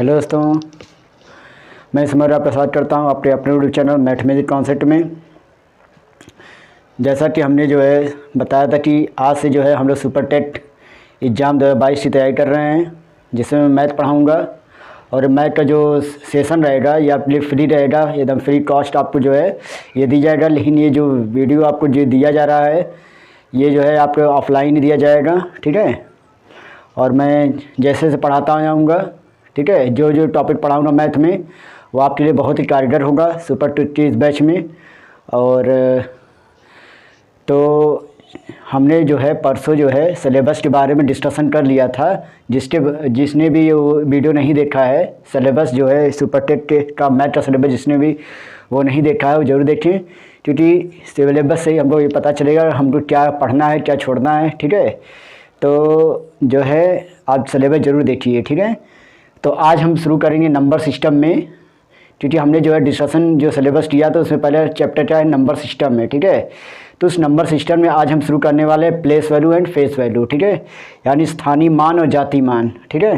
Hello दोस्तों, मैं सिमरा प्रसाद करता हूं अपने यूट्यूब चैनल मैथमेटिक्स कॉन्सेप्ट में। जैसा कि हमने बताया था कि आज से हम लोग सुपर टेट एग्ज़ाम 2022 की तैयारी कर रहे हैं, जिसमें मैं मैथ पढ़ाऊँगा। और मैथ का जो सेशन रहेगा ये आपके लिए फ्री रहेगा, एकदम फ्री कॉस्ट आपको ये दी जाएगा। लेकिन ये जो वीडियो आपको जो दिया जा रहा है ये आपको ऑफलाइन ही दिया जाएगा, ठीक है। और मैं जैसे पढ़ाता जाऊँगा, ठीक है, जो जो टॉपिक पढ़ाऊँगा मैथ में वो आपके लिए बहुत ही कारगर होगा सुपर टेट इस बैच में। और तो हमने परसों सिलेबस के बारे में डिस्कशन कर लिया था। जिसने भी वो वीडियो नहीं देखा है, सिलेबस सुपर टेट का मैथ का सिलेबस जिसने भी वो नहीं देखा है वो ज़रूर देखें, क्योंकि सिलेबस से ही हमको ये पता चलेगा हमको क्या पढ़ना है क्या छोड़ना है, ठीक है। तो आप सिलेबस ज़रूर देखिए, ठीक है। तो आज हम शुरू करेंगे नंबर सिस्टम में, क्योंकि हमने डिस्कशन सिलेबस किया तो उसमें पहले चैप्टर क्या है, नंबर सिस्टम में, ठीक है। तो उस नंबर सिस्टम में आज हम शुरू करने वाले हैं place value and face value, ठीक है, यानी स्थानीय मान और जाति मान, ठीक है।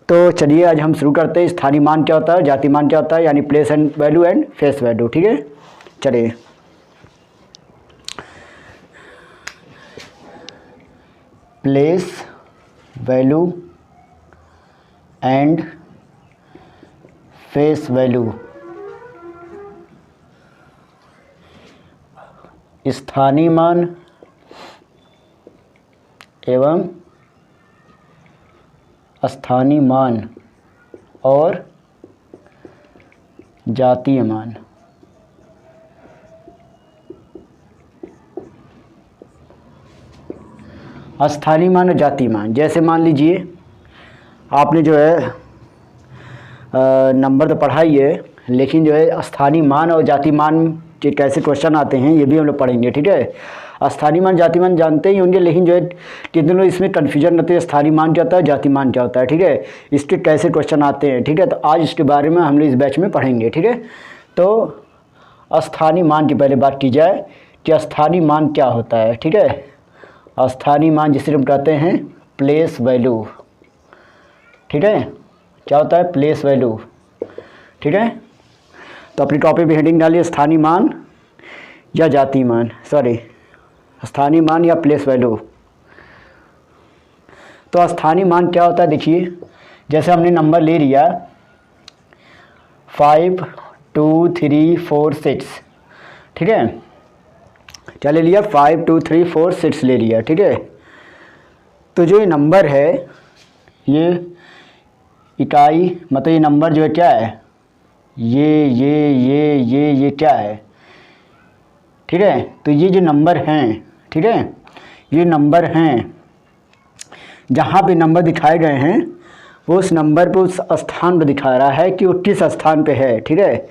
तो चलिए आज हम शुरू करते हैं। स्थानीय मान क्या होता है, जाति मान क्या होता है, यानी place and value and face value, ठीक है। चलिए place value and face value. स्थानीय मान एवं अस्थानीय मान और जातीय मान। अस्थानीय मान और जातीय मान, जैसे मान लीजिए आपने नंबर तो पढ़ा ही है, लेकिन स्थानीय मान और जातीय मान के कैसे क्वेश्चन आते हैं ये भी हम लोग पढ़ेंगे, ठीक है। स्थानीय मान जातीय मान जानते ही होंगे, लेकिन कितने लोग इसमें कन्फ्यूजन रहते हैं स्थानीय मान क्या होता है, जातीय मान क्या होता है, ठीक है, इसके कैसे क्वेश्चन आते हैं, ठीक है। तो आज इसके बारे में हम लोग इस बैच में पढ़ेंगे, ठीक है। तो स्थानीय मान की पहले बात की जाए कि स्थानीय मान क्या होता है, ठीक है। स्थानीय मान जिसे हम कहते हैं प्लेस वैल्यू, ठीक है। क्या होता है, प्लेस वैल्यू, ठीक है। तो अपनी टॉपिक भी हेडिंग डालिए स्थानीय मान या जातीय मान, सॉरी स्थानीय मान या प्लेस वैल्यू। तो स्थानीय मान क्या होता है, देखिए जैसे हमने नंबर ले लिया 5 2 3 4 6, ठीक है। क्या ले लिया, 5 2 3 4 6 ले लिया, ठीक है। तो जो ये नंबर है ये इकाई, मतलब ये नंबर क्या है, ये क्या है, ठीक है। तो ये जो नंबर हैं, ठीक है, ये नंबर हैं, जहाँ पे नंबर दिखाए गए हैं वो उस नंबर पे उस स्थान पे दिखा रहा है कि वो किस स्थान पे है, ठीक है।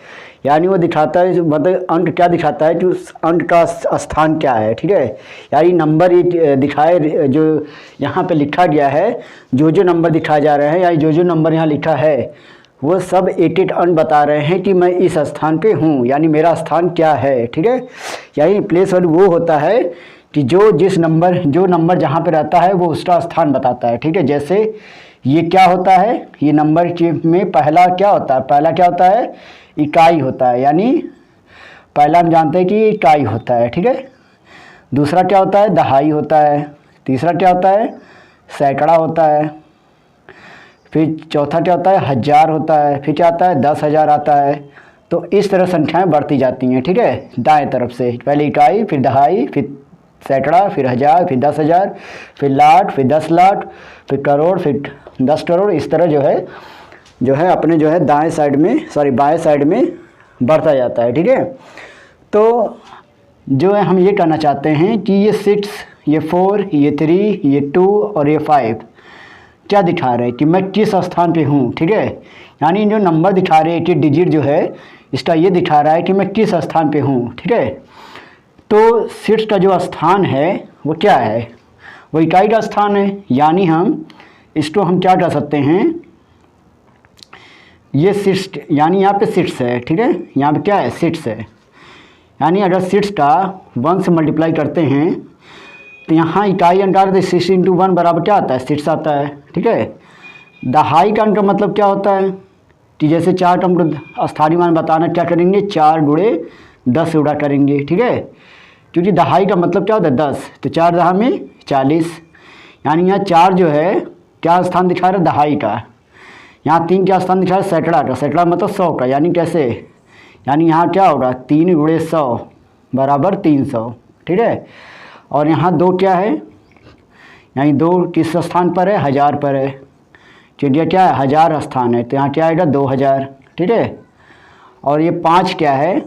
यानी वो दिखाता है, मतलब अंक क्या दिखाता है कि उस अंक का स्थान क्या है, ठीक है। यानी नंबर ये दिखाए, जो यहाँ पे लिखा गया है, जो जो नंबर दिखाए जा रहे हैं, यानी जो जो नंबर यहाँ लिखा है वो सब एक एक अंक बता रहे हैं कि मैं इस स्थान पे हूँ, यानी मेरा स्थान क्या है, ठीक है। यानी प्लेस वैल्यू वो होता है कि जो नंबर जहाँ पे रहता है वो उसका स्थान बताता है, ठीक है। जैसे ये क्या होता है, ये नंबर में पहला क्या होता है, इकाई होता है, यानी पहला हम जानते हैं कि इकाई होता है, ठीक है। दूसरा क्या होता है, दहाई होता है। तीसरा क्या होता है, सैकड़ा होता है। फिर चौथा क्या होता है, हजार होता है। फिर क्या आता है, 10,000 आता है। तो इस तरह संख्याएं बढ़ती जाती हैं, ठीक है, दाएं तरफ से, पहले इकाई, फिर दहाई, फिर सैकड़ा, फिर हजार, फिर 10,000, फिर लाख, फिर 10 लाख, फिर करोड़, फिर 10 करोड़। इस तरह अपने दाएं साइड में, सॉरी बाएं साइड में बढ़ता जाता है, ठीक है। तो हम ये कहना चाहते हैं कि ये 6, ये 4, ये 3, ये 2 और ये 5 क्या दिखा रहे हैं कि मैं किस स्थान पे हूँ, ठीक है। यानी जो नंबर दिखा रहे हैं कि डिजिट इसका ये दिखा रहा है कि मैं किस स्थान पे हूँ, ठीक है। तो 6 का जो स्थान है वो क्या है, वो इकाई का स्थान है। यानी इसको हम क्या कर सकते हैं, ये 6, यानी यहाँ पे 6 है, ठीक है, यहाँ पे क्या है, 6 है। यानी अगर 6 का 1 से मल्टीप्लाई करते हैं तो यहाँ इकाई अंकार 6 × 1 बराबर क्या आता है, 6 आता है, ठीक है। दहाई का अंक का मतलब क्या होता है कि जैसे 4 टर्म को स्थानीय मान बताना, क्या करेंगे 4 गुणे 10 गुणा करेंगे, ठीक है। क्योंकि दहाई का मतलब क्या होता है 10, तो 4 दहा में 40, यानी यहाँ 4 जो है क्या स्थान दिखा रहा है दहाई का, यहाँ 3 क्या स्थान दिखा रहा है सैकड़ा का, सैकड़ा मतलब 100 का, यानी कैसे, यानी यहाँ क्या होगा 3 गुणे 100 बराबर 300, ठीक है। और यहाँ 2 क्या है, यानी 2 किस स्थान पर है, 1000 पर है, क्योंकि क्या है 1000 स्थान है, तो यहाँ क्या आएगा 2000, ठीक है। और ये 5 क्या है,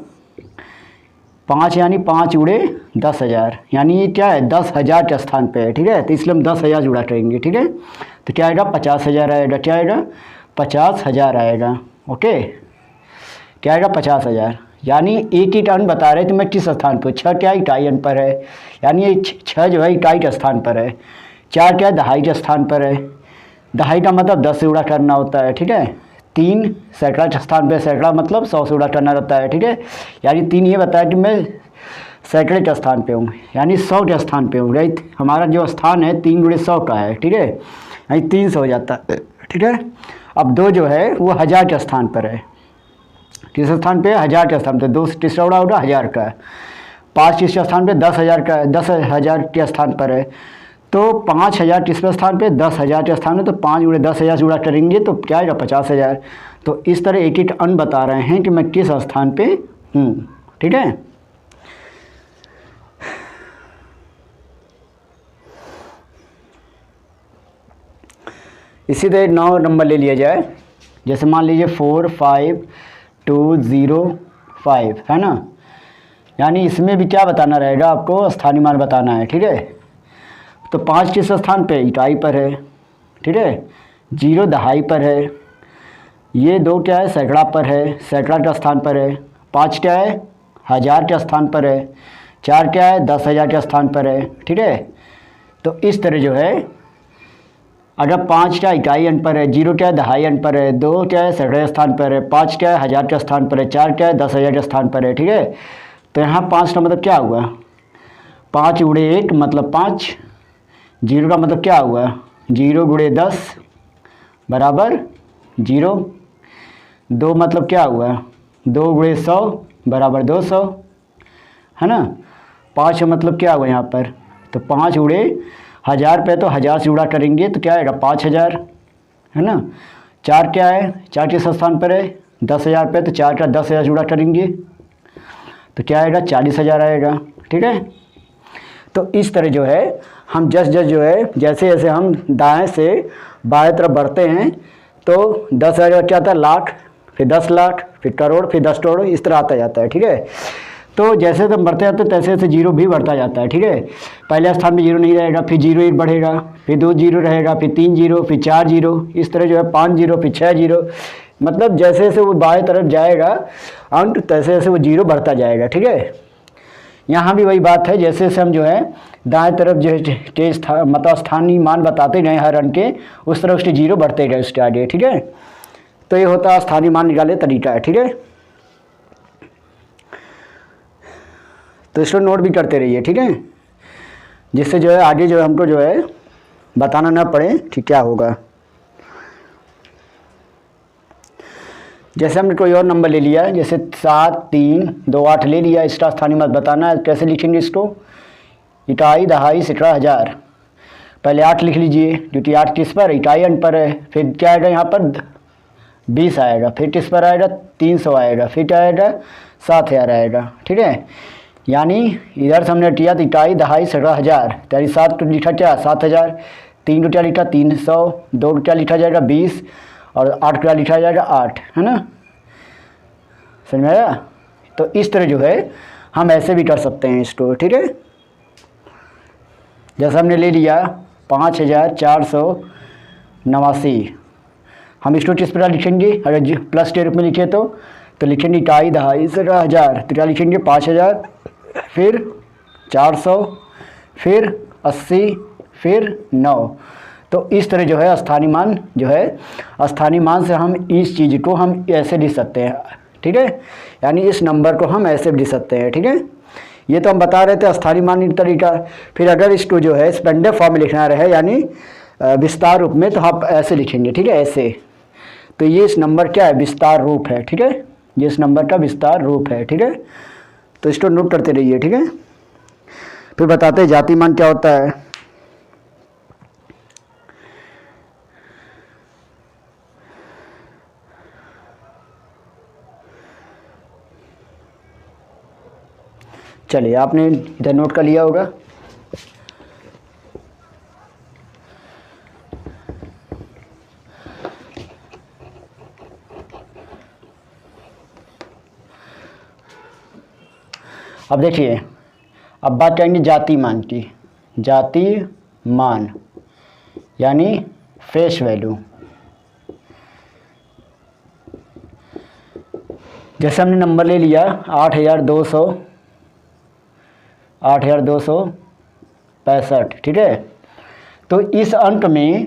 5 यानी 5 गुणे 10,000, यानी ये क्या है 10,000 के स्थान पे है, ठीक है। तो इसलिए हम 10,000 जुड़ा करेंगे, ठीक है। तो क्या आएगा 50,000 आएगा, क्या आएगा 50,000 आएगा, ओके। क्या आएगा 50,000, यानी एक ही टर्न बता रहे तो मैं किस स्थान पर, 6 क्या इकाई अंक पर है, यानी ये 6 जो है इकाई के स्थान पर है, 4 क्या है दहाई के स्थान पर है, दहाई का मतलब 10 से गुणा करना होता है, ठीक है। 3 सैकड़ा के स्थान पर, सैकड़ा मतलब 100 से गुणा करना रहता है, ठीक है। यानी 3 ये बताया कि मैं सैकड़े के स्थान पे हूँ, यानी 100 के स्थान पे हूँ, राइट। हमारा जो स्थान है 3 गुणे 100 का है, ठीक है, यानी 300 हो जाता है, ठीक है। अब 2 जो है वो 1000 के स्थान पर है, किस स्थान पे 1000 के स्थान पे, 2 से तीसरा उड़ा होगा 1000 का, 5 तीसरे स्थान पे 10,000 का, 10,000 के स्थान पर है, तो 5,000 तीसरे स्थान पे 10,000 के स्थान में, तो 5 गुणे 10,000 जुड़ा करेंगे तो क्या आएगा 50,000। तो इस तरह एक एक अन बता रहे हैं कि मैं किस स्थान पे हूँ, ठीक है। इसी तरह 9 नंबर ले लिया जाए, जैसे मान लीजिए 45205 है ना, यानी इसमें भी क्या बताना रहेगा आपको, स्थानीय मान बताना है, ठीक है। तो 5 किस स्थान पे इकाई पर है, ठीक है, 0 दहाई पर है, ये 2 क्या है सैकड़ा पर है, सैकड़ा के स्थान पर है, 5 क्या है 1000 के स्थान पर है, 4 क्या है 10,000 के स्थान पर है, ठीक है। तो इस तरह जो है अगर 5 क्या इकाई अंक पर है, 0 क्या है दहाई अंक पर है, 2 क्या है सैकड़े स्थान पर है, 5 क्या है 1000 के स्थान पर है, 4 क्या है 10,000 के स्थान पर है, ठीक है। तो यहाँ 5 का मतलब क्या हुआ, 5 गुणे 1 मतलब 5, 0 का मतलब क्या हुआ 0 गुणे 10 बराबर 0, 2 मतलब क्या हुआ 2 गुणे 100 बराबर 200, है ना। 5 का मतलब क्या हुआ यहाँ पर, तो 5 गुणे 1000 पे तो 1000 से जुड़ा करेंगे तो क्या आएगा 5,000, है ना। 4 क्या है 4 किस स्थान पर है 10,000 पे, तो 4 का 10,000 जुड़ा करेंगे तो क्या आएगा 40,000 आएगा, ठीक है। तो इस तरह जो है हम जस जो है जैसे जैसे हम दाएं से बाएं तरफ बढ़ते हैं तो 10,000 क्या आता है लाख, फिर 10 लाख, फिर करोड़, फिर 10 करोड़, इस तरह आता जाता है, ठीक है। तो जैसे हम बढ़ते जाते हैं तैसे तैसे 0 भी बढ़ता जाता है, ठीक है। पहले स्थान में 0 नहीं रहेगा, फिर 0 1 बढ़ेगा, फिर 2 0 रहेगा, फिर 3 0, फिर 4 0, इस तरह जो है 5 0, फिर 6 0, मतलब जैसे जैसे वो बाएं तरफ जाएगा अंक तैसे जैसे वो 0 बढ़ता जाएगा, ठीक है। यहाँ भी वही बात है, जैसे जैसे हम जो है दाएं तरफ जो के मतलब स्थानीय मान बताते गए हर अंक के, उस तरह उसके 0 बढ़ते गए उसके आगे, ठीक है। तो ये होता है स्थानीय मान निकाले तरीका है, ठीक है। तो इसको नोट भी करते रहिए, ठीक है, जिससे जो है आगे जो है हमको जो है बताना ना पड़े कि क्या होगा। जैसे हमने कोई और नंबर ले लिया, जैसे 7 3 2 8 ले लिया, इसका स्थानीय मान बताना है, कैसे लिखेंगे इसको, इकाई दहाई सैकड़ा हज़ार, पहले 8 लिख लीजिए क्योंकि 8 किस पर इकाई अंक पर है, फिर क्या आएगा यहाँ पर 20 आएगा, फिर किस पर आएगा 300 आएगा, फिर क्या आएगा 7,000 आएगा, ठीक है। यानी इधर से हमने किया तो इकाई दहाई सैकड़ा हज़ार, यानी 7 को लिखा क्या 7,000, 3 को क्या लिखा 300, 2 को क्या लिखा जाएगा 20 और 8 को क्या लिखा जाएगा 8, है ना, समझ में आया। तो इस तरह जो है हम ऐसे भी कर सकते हैं इसको, ठीक है। जैसा हमने ले लिया 5,489, हम इसको किस प्रकार लिखेंगे, अगर प्लस के रूप में लिखे तो लिखेंगे इकाई दहाई सैकड़ा हज़ार, तो क्या लिखेंगे 5,000, फिर 400, फिर 80, फिर 9। तो इस तरह जो है स्थानीय मान जो है, स्थानीय मान से हम इस चीज़ को हम ऐसे लिख सकते हैं, ठीक है, यानी इस नंबर को हम ऐसे लिख सकते हैं, ठीक है। ये तो हम बता रहे थे स्थानीय मान तरीका। फिर अगर इसको जो है स्पेंडर फॉर्म में लिखना रहे, यानी विस्तार रूप में, तो आप ऐसे लिखेंगे, ठीक है, ऐसे। तो ये इस नंबर क्या है, विस्तार रूप है, ठीक है, ये इस नंबर का विस्तार रूप है, ठीक है। तो इसको नोट करते रहिए, ठीक है। फिर बताते हैं जातिमान क्या होता है। चलिए, आपने इधर नोट कर लिया होगा। अब देखिए, अब बात करेंगे जातिमान की। जातिमान यानी फेस वैल्यू। जैसे हमने नंबर ले लिया 8,265, ठीक है। तो इस अंक में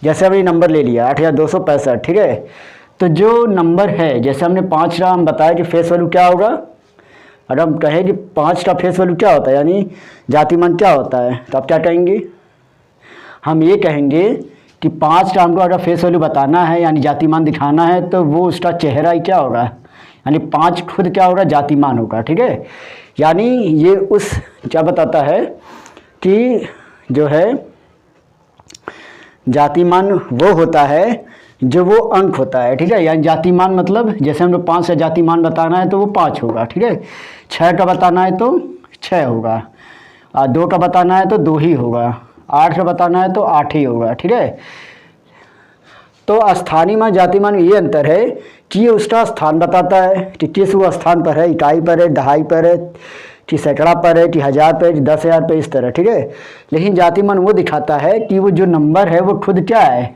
जैसे हमने नंबर ले लिया 8,265, ठीक है। तो जो नंबर है, जैसे हमने 5 का हम बताया कि फेस वैल्यू क्या होगा। अगर हम कहें कि 5 का फेस वैल्यू क्या होता है, यानी जातिमान क्या होता है, तो आप क्या कहेंगे, हम ये कहेंगे कि 5 का हमको अगर फेस वैल्यू बताना है यानी जातिमान दिखाना है, तो वो उसका चेहरा ही क्या होगा, यानी 5 खुद क्या होगा, जातिमान होगा, ठीक है। यानी ये उस क्या बताता है कि जो है जातिमान वो होता है जो वो अंक होता है, ठीक है। यानी जातिमान मतलब जैसे हम लोग 5 का जातिमान बताना है तो वो 5 होगा, ठीक है। 6 का बताना है तो 6 होगा, 2 का बताना है तो 2 ही होगा, 8 का बताना है तो 8 ही होगा, ठीक है। तो स्थानीय मान जातिमान में ये अंतर है कि ये उसका स्थान बताता है कि किस वो स्थान पर है, इकाई पर है, दहाई पर है, कि सैकड़ा पर है, कि 1000 पर, कि 10,000 पर, इस तरह, ठीक है। लेकिन जातिमान वो दिखाता है कि वो जो नंबर है वो खुद क्या है,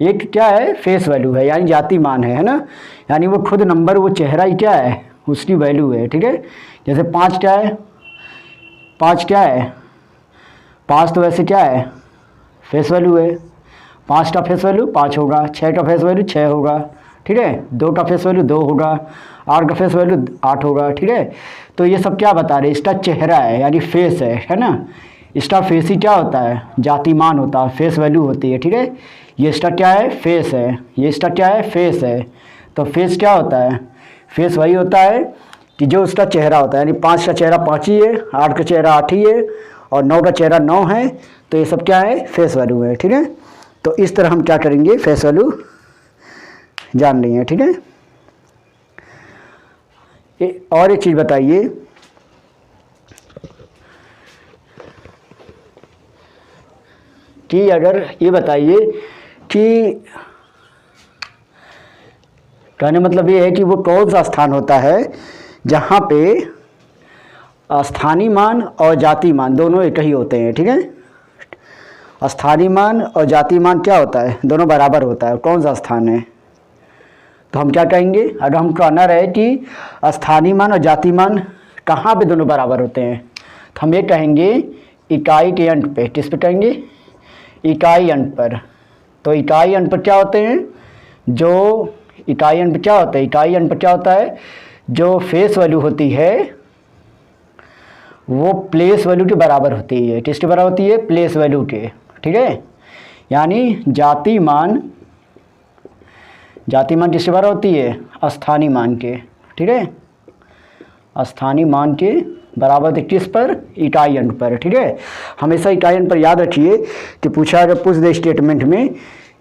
एक क्या है, फेस वैल्यू है, यानी जातिमान है ना। यानी वो खुद नंबर, वो चेहरा ही क्या है, उसकी वैल्यू है, ठीक है। जैसे 5 क्या है, 5 क्या है, 5 तो वैसे क्या है, फेस वैल्यू है। 5 का फेस वैल्यू 5 होगा, 6 का फेस वैल्यू 6 होगा, ठीक है। 2 का फेस वैल्यू 2 होगा, 8 का फेस वैल्यू 8 होगा, ठीक है। तो ये सब क्या बता रहे हैं, इसका चेहरा है यानी फेस है ना। इसका फेस ही क्या होता है, जातिमान होता है, फेस वैल्यू होती है, ठीक है। ये इसका क्या है, फेस है, ये इसका क्या है, फेस है। तो फेस क्या होता है, फेस वही होता है कि जो उसका चेहरा होता है, यानी 5 का चेहरा 5 ही है, 8 का चेहरा 8 ही है, और 9 का चेहरा 9 है। तो ये सब क्या है, फेस वैल्यू है, ठीक है। तो इस तरह हम क्या करेंगे, फेस वैल्यू जान लेंगे, ठीक है। और एक चीज़ बताइए कि अगर ये बताइए कि कहने मतलब ये है कि वो कौन सा स्थान होता है जहाँ पे स्थानीय मान और जाति मान दोनों एक ही होते हैं, ठीक है। स्थानीय मान और जाति मान क्या होता है, दोनों बराबर होता है, कौन सा स्थान है। तो हम क्या कहेंगे, अगर हम कहना रहे कि स्थानीय मान और जाति मान कहाँ पे दोनों बराबर होते हैं, तो हम ये कहेंगे इकाई के अंक पे। किस पे कहेंगे, इकाई अंक पर। तो इकाई अंक पर क्या होते हैं, जो इकाई अंक पर क्या होता है, इकाई अंक पर क्या होता है, जो फेस वैल्यू होती है वो प्लेस वैल्यू के बराबर होती है। किसके बराबर होती है, प्लेस वैल्यू के, ठीक है। यानी जाति मान किसके बराबर होती है, स्थानीय मान के, ठीक है। स्थानीय मान के बराबर थे किस पर, इकाई अंक पर, ठीक है। हमेशा इकाई अंक पर याद रखिए कि पूछा अगर पूछ दे स्टेटमेंट में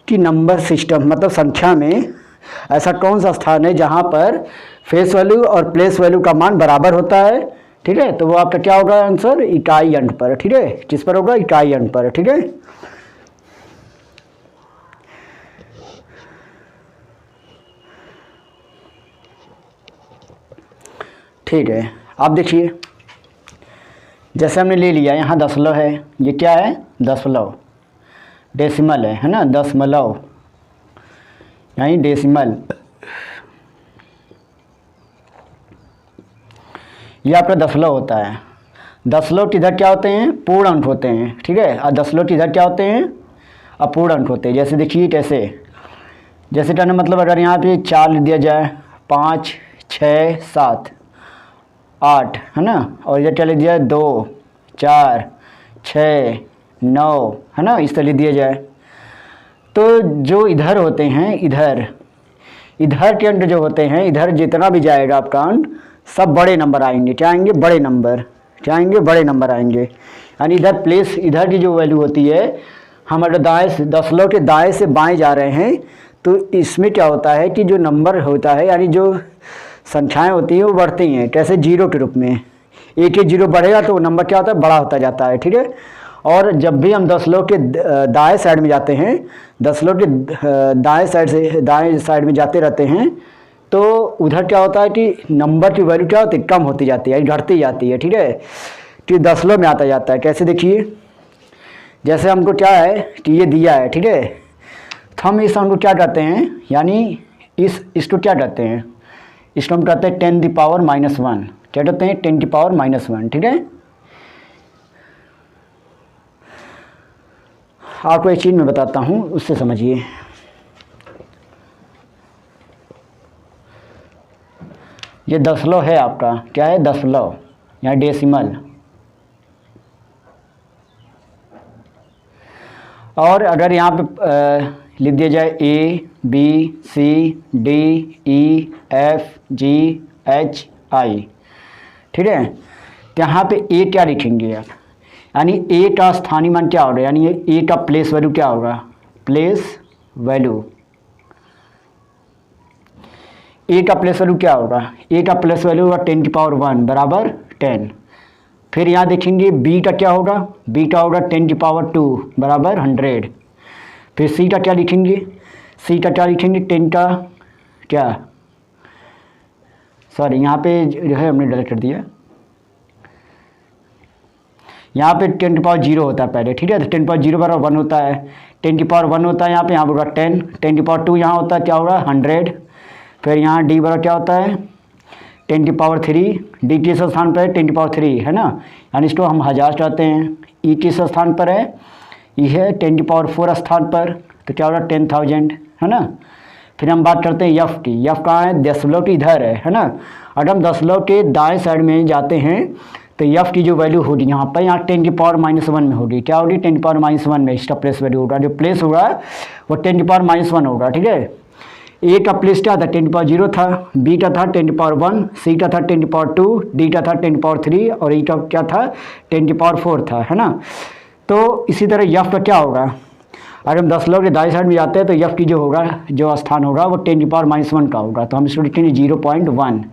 कि नंबर सिस्टम मतलब संख्या में ऐसा कौन सा स्थान है जहाँ पर फेस वैल्यू और प्लेस वैल्यू का मान बराबर होता है, ठीक है। तो वो आपका क्या होगा आंसर, इकाई अंक पर, ठीक है। किस पर होगा, इकाई अंक पर, ठीक है। ठीक है, आप देखिए जैसे हमने ले लिया यहाँ दशमलव है, ये क्या है, दशमलव, डेसिमल है ना, दशमलव यानी डेसिमल। ये आपका दशमलव होता है। दशमलव किधर क्या होते हैं, पूर्ण अंक होते हैं, ठीक है। और दशमलव किधर क्या होते हैं, अपूर्ण अंक होते हैं। जैसे देखिए कैसे, जैसे कहने मतलब अगर यहाँ पे 4 लिख दिया जाए, 5 6 7 8 है ना, और इधर क्या लिख दिया 2 4 6 9, है ना, इस तरह लिख दिया जाए। तो जो इधर होते हैं, इधर के अंक जो होते हैं, इधर जितना भी जाएगा आपका अंक सब बड़े नंबर आएंगे। क्या आएंगे? बड़े नंबर। क्या आएंगे? बड़े नंबर आएंगे। यानी इधर प्लेस, इधर की जो वैल्यू होती है, हम अगर दाएँ से दशमलव के दाएँ से बाएँ जा रहे हैं तो इसमें क्या होता है कि जो नंबर होता है, यानी जो संख्याएं होती हैं वो बढ़ती हैं। कैसे? जीरो के रूप में। एक जीरो बढ़ेगा तो वो नंबर क्या होता है? बड़ा होता जाता है। ठीक है। और जब भी हम दशमलव के दाएं साइड में जाते हैं, दशमलव के दाएं साइड में जाते रहते हैं, तो उधर क्या होता है कि नंबर की वैल्यू क्या होती है? कम होती जाती है, घटती जाती है। ठीक है। कि दशमलव में आता जाता है। कैसे? देखिए, जैसे हमको क्या है कि ये दिया है, ठीक है, तो हम इस हमको क्या कहते हैं, यानी इसको क्या कहते हैं? इसको हम कहते हैं 10⁻⁻1। क्या कहते हैं? 10⁻⁻1। ठीक है। आपको एक चीज़ मैं बताता हूँ, उससे समझिए। ये दशमलव है आपका, क्या है? दशमलव, यहाँ डेसिमल। और अगर यहाँ पे लिख दिया जाए ABCDEFGHI, ठीक है, तो यहाँ पे ए क्या लिखेंगे आप? यानी ए का स्थानीय मान क्या होगा? यानी ए का प्लेस वैल्यू क्या होगा? प्लेस वैल्यू, ए का प्लेस वैल्यू क्या होगा? ए का प्लेस वैल्यू होगा 10⁻1 बराबर 10। फिर यहाँ देखेंगे बी का क्या होगा? बी का होगा 10⁻2 बराबर 100। फिर सी का क्या लिखेंगे? सी का क्या लिखेंगे? 10 का क्या, सॉरी यहाँ पे जो है हमने डिलीट कर दिया। यहाँ पे 10⁻0 होता है पहले, ठीक है, तो 10⁻0 बराबर 1 होता है। 10⁻1 होता है यहाँ पे, यहाँ होगा 10। 10⁻2 यहाँ होता है, क्या होगा? 100। फिर यहाँ डी बराबर क्या होता है? 10⁻3। डी किस स्थान पर है? 10⁻3, है ना, यानी इसको हम 1000 चाहते हैं। ई किस स्थान पर है? यह है 10⁻4 स्थान पर, तो क्या होगा? 10,000, है ना। फिर हम बात करते हैं यफ की। यफ कहाँ है? दशमलव की इधर है ना। अगर हम दशमलव के दाएं साइड में जाते हैं तो यफ की जो वैल्यू होगी यहाँ पर, यहाँ 10⁻1 में होगी। क्या होगी? 10⁻1 में इसका प्लेस वैल्यू होगा। जो प्लेस होगा वो 10⁻1 होगा। ठीक है। ए का प्लेस क्या था? 10⁻0 था, बी का था 10⁻1, सी का था 10⁻2, डी का था 10⁻3 और ई का क्या था? 10⁻4 था, है ना। तो इसी तरह यफ का क्या होगा? अगर हम दशमलव के दाएं साइड में जाते हैं तो यफ की जो होगा, जो स्थान होगा वो 10⁻1 का होगा, तो हम इसको लिखेंगे 0.1।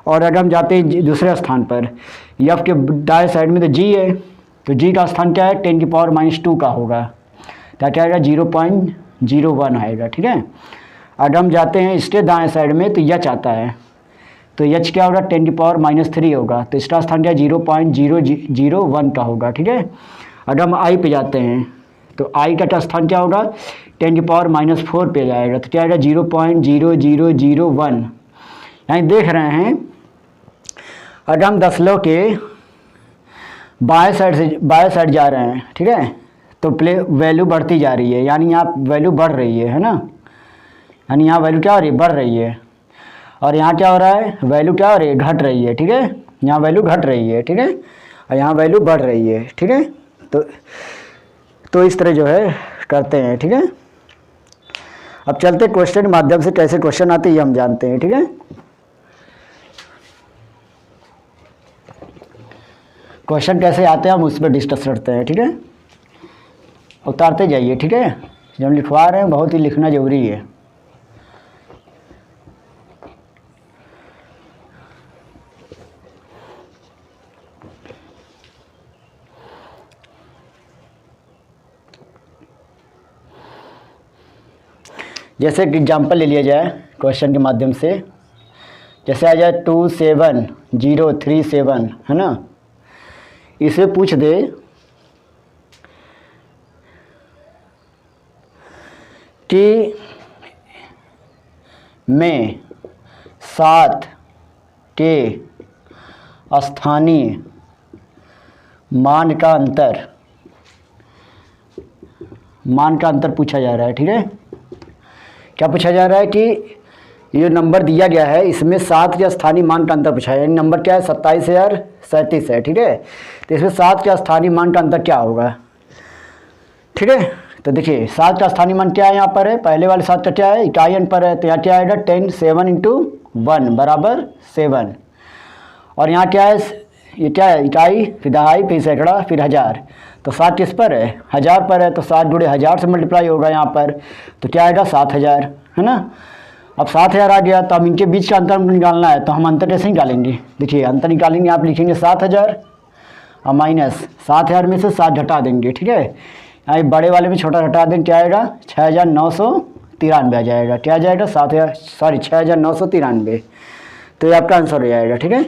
और अगर हम जाते हैं दूसरे स्थान पर, यफ के दाएं साइड में तो जी है, तो जी का स्थान क्या है? 10⁻2 का होगा, तो क्या आएगा? 0.01 आएगा। ठीक है। अगर हम जाते हैं इसके दाएं साइड में तो यच आता है, तो यच क्या होगा? 10⁻3 होगा, तो इसका स्थान क्या? 0.001 का होगा। ठीक है। अगर हम आई पे जाते हैं तो आई का स्थान क्या होगा? 10⁻4 पे जाएगा, तो क्या आएगा? 0.0001। यानी देख रहे हैं, अगर हम दशमलव के बाएं साइड जा रहे हैं, ठीक है, तो वैल्यू बढ़ती जा रही है, यानी यहाँ वैल्यू बढ़ रही है ना, यानी यहाँ वैल्यू क्या हो रही है? बढ़ रही है। और यहाँ क्या हो रहा है? वैल्यू क्या हो रही है? घट रही है। ठीक है। यहाँ वैल्यू घट रही है, ठीक है, और यहाँ वैल्यू बढ़ रही है। ठीक है। तो इस तरह जो है करते हैं। ठीक है। अब चलते क्वेश्चन के माध्यम से, कैसे क्वेश्चन आते हैं ये हम जानते हैं। ठीक है। क्वेश्चन कैसे आते हैं हम उस पर डिस्कस करते हैं। ठीक है। उतारते जाइए। ठीक है। जब हम लिखवा रहे हैं बहुत ही लिखना जरूरी है। जैसे एग्जाम्पल ले लिया जाए क्वेश्चन के माध्यम से, जैसे आ जाए 27037, है ना, इसे पूछ दे कि में 7 के स्थानीय मान का अंतर पूछा जा रहा है। ठीक है। क्या पूछा जा रहा है कि ये नंबर दिया गया है, इसमें 7 के स्थानीय मान का अंतर पूछा है। यानी नंबर क्या है? 27 है और 37 है। ठीक है। तो इसमें 7 के स्थानीय मान का अंतर क्या होगा? ठीक है। तो देखिए 7 का स्थानीय मान क्या है यहाँ पर है, पहले वाले 7 का क्या है, इकाई अंक पर है, तो यहाँ क्या आएगा 10, 7 इंटू 1 बराबर 7। और यहाँ क्या है, ये क्या है, इकाई, फिर दहाई, फिर सैकड़ा, फिर हज़ार। तो 7 किस पर है, 1000 पर है, तो 7 गुणे 1000 से मल्टीप्लाई होगा यहाँ पर, तो क्या आएगा 7000, है ना। अब 7000 आ गया, तो अब इनके बीच का अंतर निकालना है, तो हम अंतर कैसे निकालेंगे, देखिए अंतर निकालेंगे, आप लिखेंगे 7000 और माइनस 7000 में से 7 घटा देंगे, ठीक है। यहाँ बड़े वाले में छोटा घटा देंगे, क्या आएगा 6993 आ जाएगा, क्या आ जाएगा 6993, तो ये आपका आंसर हो जाएगा, ठीक है।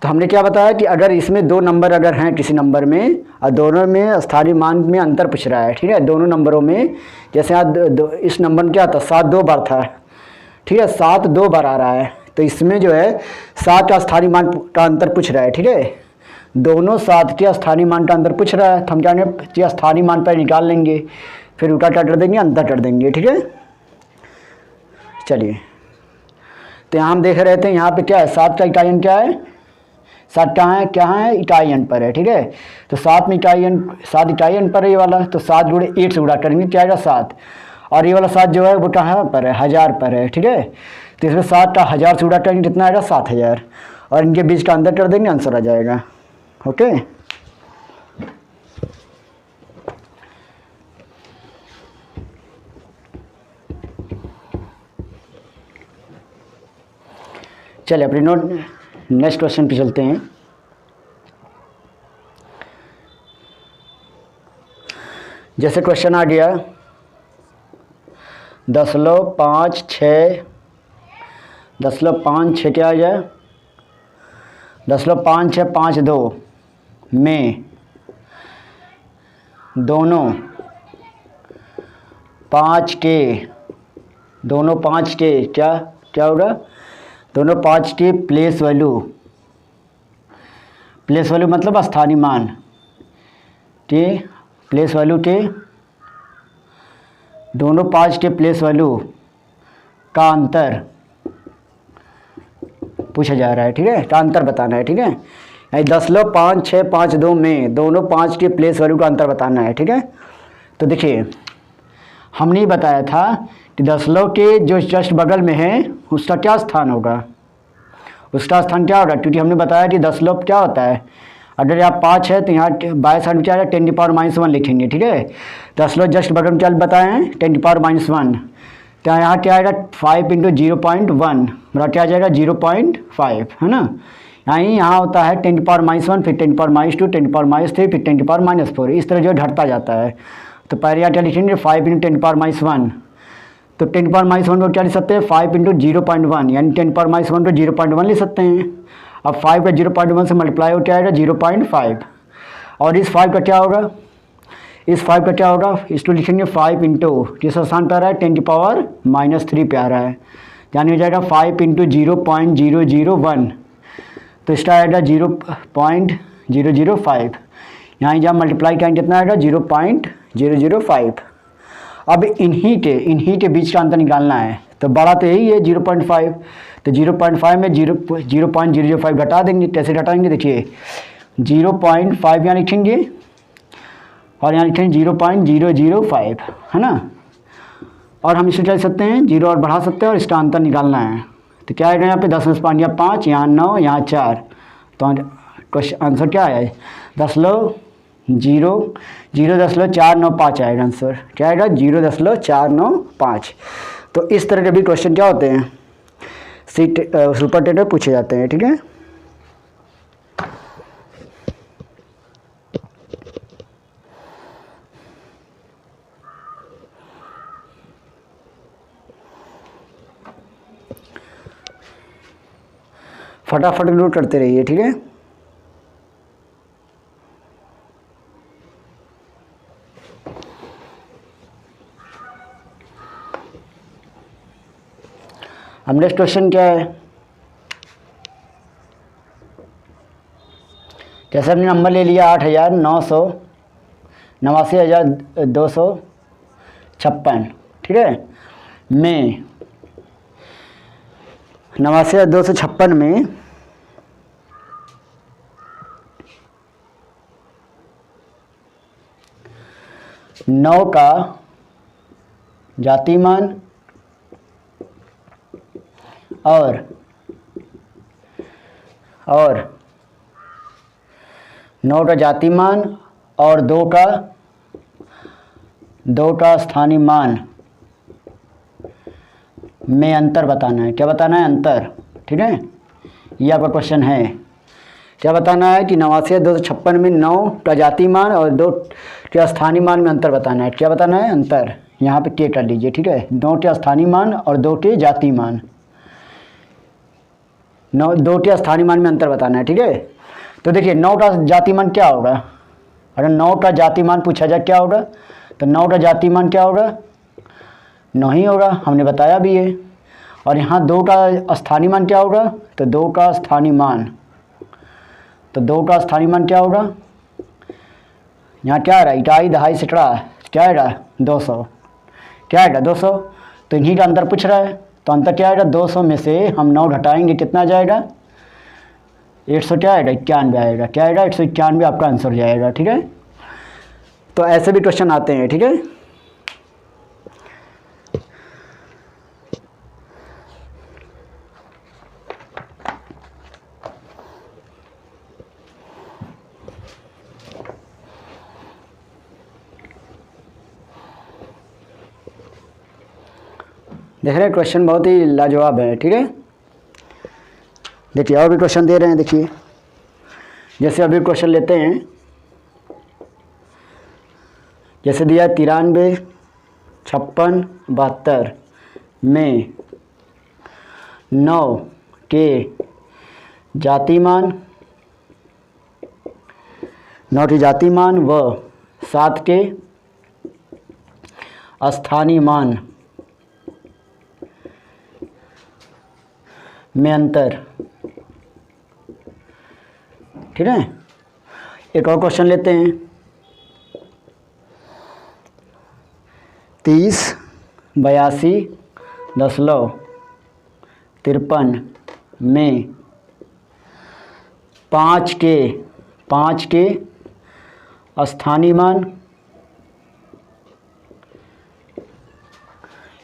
तो हमने क्या बताया कि अगर इसमें 2 नंबर अगर हैं किसी नंबर में और दोनों में स्थानीय मान में अंतर पूछ रहा है, ठीक है, दोनों नंबरों में, जैसे यहाँ इस नंबर में क्या था 7 2 बार था, ठीक है, 7 2 बार आ रहा है, तो इसमें जो है 7 का स्थानीय मान का अंतर पूछ रहा है, ठीक है, दोनों 7 के स्थानीय मान का अंतर पूछ रहा है, तो हम क्या करेंगे स्थानीय मान पर निकाल लेंगे, फिर उनका क्या कर देंगे, अंतर कर देंगे, ठीक है। चलिए, तो यहाँ हम देख रहे थे, यहाँ पे क्या है 7 का इकाई अंक क्या है, 7 कहाँ है, क्या है, इकाई अंक पर है, ठीक है। तो 7 में इकाई अंक, 7 इकाई अंक पर है ये वाला, तो 7 गुणे 8 से गुणा करेंगे, क्या आएगा 7, और ये वाला 7 जो है वो कहाँ पर है, 1000 पर है, ठीक है। तो इसमें 7 का 1000 से गुणा करेंगे, कितना आएगा 7000, और इनके बीच का अंतर कर देंगे, आंसर आ जाएगा, ओके। चलिए अपनी नोट नेक्स्ट क्वेश्चन पे चलते हैं। जैसे क्वेश्चन आ गया 10.5 6 क्या आ गया, 10.5 में दोनों 5 के क्या होगा, दोनों 5 के प्लेस वैल्यू मतलब स्थानीय मान के प्लेस वैल्यू के, दोनों 5 के प्लेस वैल्यू का अंतर पूछा जा रहा है, ठीक है, का अंतर बताना है, ठीक है। 10.5 6 5 2 में दोनों 5 के प्लेस वैल्यू का अंतर बताना है, ठीक है। तो देखिए हमने बताया था कि 10 के जो जस्ट बगल में है उसका क्या स्थान होगा, उसका स्थान क्या होगा, क्योंकि हमने बताया कि 10 क्या होता है, अगर यहाँ 5 है तो यहाँ बाय साइड में क्या आएगा 10⁻⁻1 लिखेंगे, ठीक है। 10 जस्ट बगल में क्या बताए हैं 10⁻⁻1, तो यहाँ क्या आएगा 5 × 0.1 बराबर क्या आ जाएगा 0.5, है ना। यहाँ होता है 10⁻⁻1, फिर 10⁻2, 10⁻3, फिर 10⁻4, इस तरह जो घटता जाता है। तो पहले यहाँ क्या लिखेंगे 5 × 10⁻1, तो 10⁻1 को क्या लिख सकते हैं 5 × 0.1, यानी 10⁻1 को 0.1 लिख सकते हैं। अब 5 का 0.1 से मल्टीप्लाई हो क्या आएगा 0.5, और इस 5 का क्या होगा, इस 5 का क्या होगा, इसको लिखेंगे 5 × किस स्थान पर आ रहा है 10⁻³ पे आ रहा है, यानी हो जाएगा 5 × 0.001, तो इसका आएगा 0.005, यहाँ जब मल्टीप्लाई करेंगे कितना आएगा 0.005। अब इन्हीं के बीच का अंतर निकालना है, तो बड़ा तो यही है 0.5, तो 0.5 में 0.005 घटा देंगे, कैसे घटाएंगे देखिए 0.5 यहाँ लिखेंगे और यहाँ लिखेंगे 0.005, है ना। और हम इसे क्या लिख सकते हैं 0 और बढ़ा सकते हैं और इसका अंतर निकालना है, तो क्या आएगा यहाँ पे 10 में 5 यहाँ 5, यहाँ 9, यहाँ 4, तो क्वेश्चन आंसर क्या है 0.495 आएगा आंसर, क्या आएगा 0.495। तो इस तरह के भी क्वेश्चन क्या होते हैं सुपर टेट में पूछे जाते हैं, ठीक है। फटाफट नोट करते रहिए, ठीक है। अब नेक्स्ट क्वेश्चन क्या है, जैसे हमने नंबर ले लिया 8,989,256, ठीक है, में 89,256 में 9 का जातिमान और 9 का जातिमान और 2 का स्थानीय मान में अंतर बताना है। क्या बताना है? अंतर। ठीक है, ये आपका क्वेश्चन है। क्या बताना है कि 89,256 में 9 का जातिमान और 2 के स्थानीय मान में अंतर बताना है। क्या बताना है? अंतर। यहाँ पे के कर लीजिए। ठीक है, 9 के स्थानीय मान और 2 के जातीय मान, 2 के स्थानीय मान में अंतर बताना है। ठीक है, तो देखिए 9 का जातीय मान क्या होगा? अगर 9 का जातीय मान पूछा जाए क्या होगा, तो 9 का जातीय मान क्या होगा? 9 ही होगा, हमने बताया भी है। और यहाँ 2 का स्थानीय मान क्या होगा? तो 2 का स्थानीय मान, तो 2 का स्थानीय मान क्या होगा? यहाँ क्या आ रहा है? इकाई, दहाई, सैकड़ा, क्या आएगा? 200। क्या आएगा? 200। तो इन्हीं का अंतर पूछ रहा है, तो अंतर क्या आएगा? 200 में से हम 9 घटाएंगे, कितना जाएगा? 100 क्या आएगा? 91 आएगा। क्या आएगा? 191 आपका आंसर जाएगा। ठीक है, तो ऐसे भी क्वेश्चन आते हैं। ठीक है, देख रहे हैं क्वेश्चन बहुत ही लाजवाब है। ठीक है, देखिए और भी क्वेश्चन दे रहे हैं। देखिए जैसे अभी क्वेश्चन लेते हैं, जैसे दिया 93, 56, 72 में 9 के जातिमान, 9 के जातिमान व 7 के स्थानीय मान में अंतर। ठीक है, एक और क्वेश्चन लेते हैं। 30, 82.53 में 5 के स्थानीय मान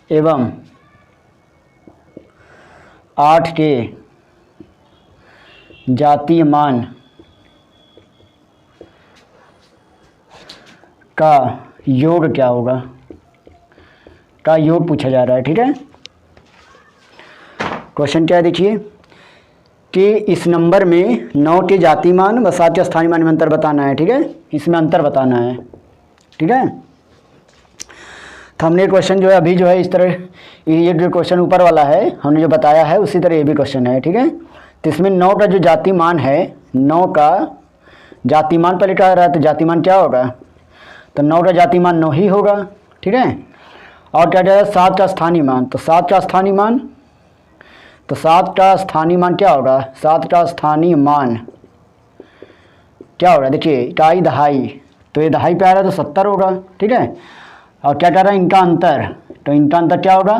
एवं 8 के जातीय मान का योग क्या होगा? का योग पूछा जा रहा है। ठीक है, क्वेश्चन क्या है देखिए कि इस नंबर में 9 के जातीय मान व 7 के स्थानीय मान में अंतर बताना है। ठीक है, इसमें अंतर बताना है। ठीक है, तो हमने क्वेश्चन जो है अभी जो है इस तरह, ये जो क्वेश्चन ऊपर वाला है हमने जो बताया है उसी तरह ये भी क्वेश्चन है। ठीक है, तो इसमें 9 का जो जातीय मान है, 9 का जातीय मान पहले क्या रहा है, तो जातीय मान क्या होगा? तो 9 का जातीय मान 9 ही होगा। ठीक है, और क्या जाएगा? 7 का स्थानीय मान, तो 7 का स्थानीय मान, तो 7 का स्थानीय मान क्या होगा? 7 का स्थानीय मान क्या होगा? देखिए इकाई, दहाई, तो ये दहाई पे आ रहा है तो 70 होगा। ठीक है, और क्या कह रहा है? इनका अंतर, तो इनका अंतर क्या होगा?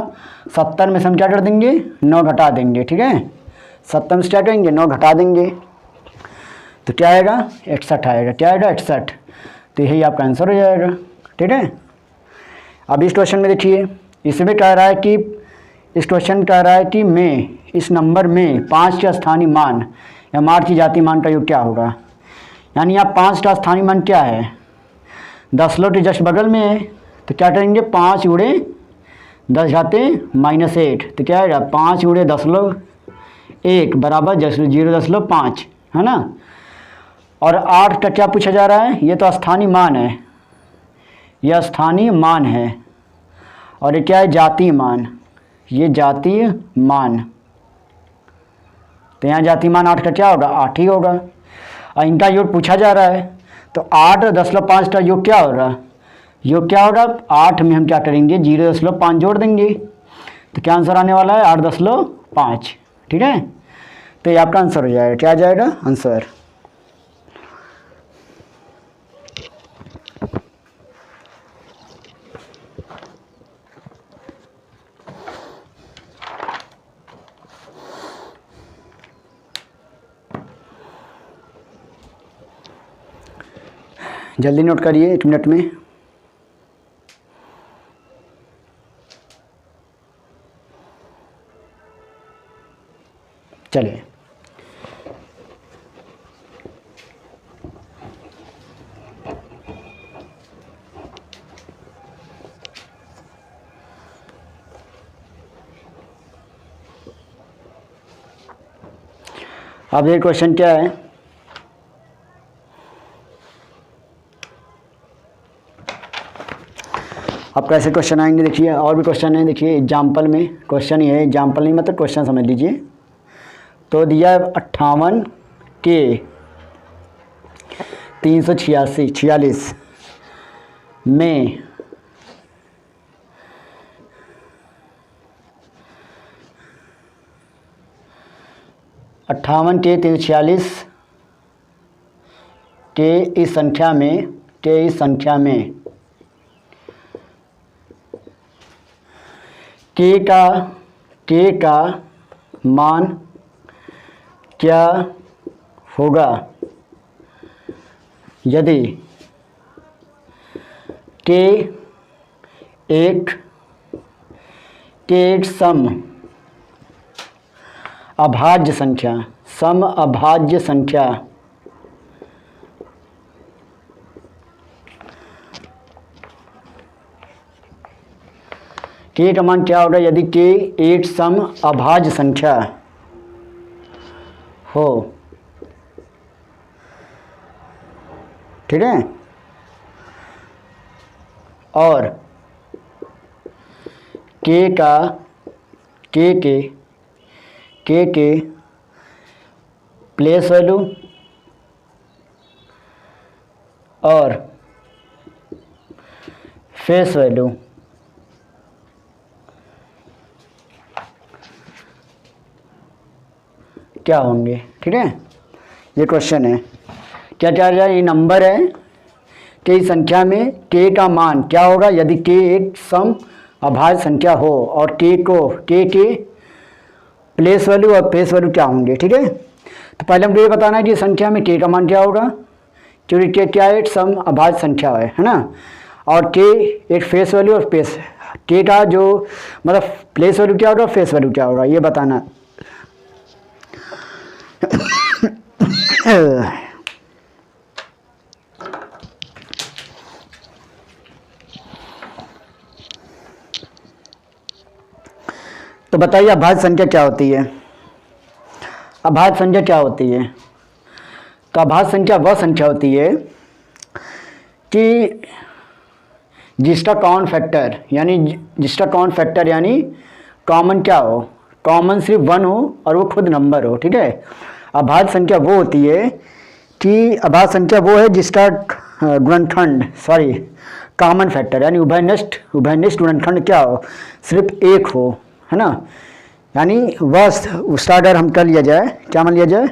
70 में से हम क्या कर देंगे? 9 घटा देंगे। ठीक है, 70 में से क्या करेंगे? 9 घटा देंगे, तो क्या आएगा? 61 आएगा। क्या आएगा? 61। तो यही आपका आंसर हो जाएगा। ठीक है, अब इस क्वेश्चन में देखिए, इसमें कह रहा है कि इस क्वेश्चन कह रहा है कि मैं इस नंबर में 5 के स्थानीय मान या 8 की जातीय मान का योग क्या होगा? यानी यहाँ 5 का स्थानीय मान क्या है? 10 लो के जस्ट बगल में है, तो क्या करेंगे? 5 गुणे 10 घाते -8, तो क्या आएगा? 5 गुणे 10 लो 1 बराबर 0.5, है ना। और 8 का क्या पूछा जा रहा है? ये तो स्थानीय मान है, यह स्थानीय मान है, और ये क्या है? जातीय मान, ये जातीय मान। तो यहाँ जातीय मान 8 का क्या होगा? 8 ही होगा। और इनका योग पूछा जा रहा है, तो 8 और 10/5 का योग क्या होगा? योग क्या होगा? 8 में हम क्या करेंगे? 0.5 जोड़ देंगे, तो क्या आंसर आने वाला है? 8.5। ठीक है, तो ये आपका आंसर हो जाएगा। क्या आ जाएगा आंसर? जल्दी नोट करिए, 1 मिनट में। अब ये क्वेश्चन क्या है, अब कैसे क्वेश्चन आएंगे देखिए, और भी क्वेश्चन है देखिए एग्जाम्पल में, क्वेश्चन ये है एग्जाम्पल नहीं मतलब क्वेश्चन समझ लीजिए। तो दिया है 58 के 346 में 58 के 346 के इस संख्या में के का मान क्या होगा यदि के एक सम अभाज्य संख्या के का मान क्या होगा यदि के एक सम अभाज्य संख्या हो। ठीक है, और के के प्लेस वैल्यू और फेस वैल्यू क्या होंगे। ठीक है, ये क्वेश्चन है, क्या क्या ये नंबर है कि इस संख्या में के का मान क्या होगा यदि के एक सम अभाज्य संख्या हो, और के प्लेस वैल्यू और फेस वैल्यू क्या होंगे। ठीक है, तो पहले हमको ये बताना है कि संख्या में के का मान क्या होगा, क्योंकि के क्या है, एक सम अभाज्य संख्या है ना, और के एक फेस वैल्यू और के का जो मतलब प्लेस वैल्यू क्या होगा, फेस वैल्यू क्या होगा, ये बताना। तो बताइए अभाज्य संख्या क्या होती है। अभाज्य संख्या क्या होती है, तो अभाज्य संख्या वह संख्या होती है कि जिसका कॉमन फैक्टर यानी कॉमन क्या हो, कॉमन सिर्फ 1 हो और वो खुद नंबर हो। ठीक है, अभाज्य संख्या वो होती है कि अभाज्य संख्या वो है जिसका गुणनखंड कॉमन फैक्टर यानी उभयनिष्ठ गुणनखंड क्या हो, सिर्फ एक हो, है ना। यानी वह उसका अगर हम कर लिया जाए, क्या मान लिया जाए,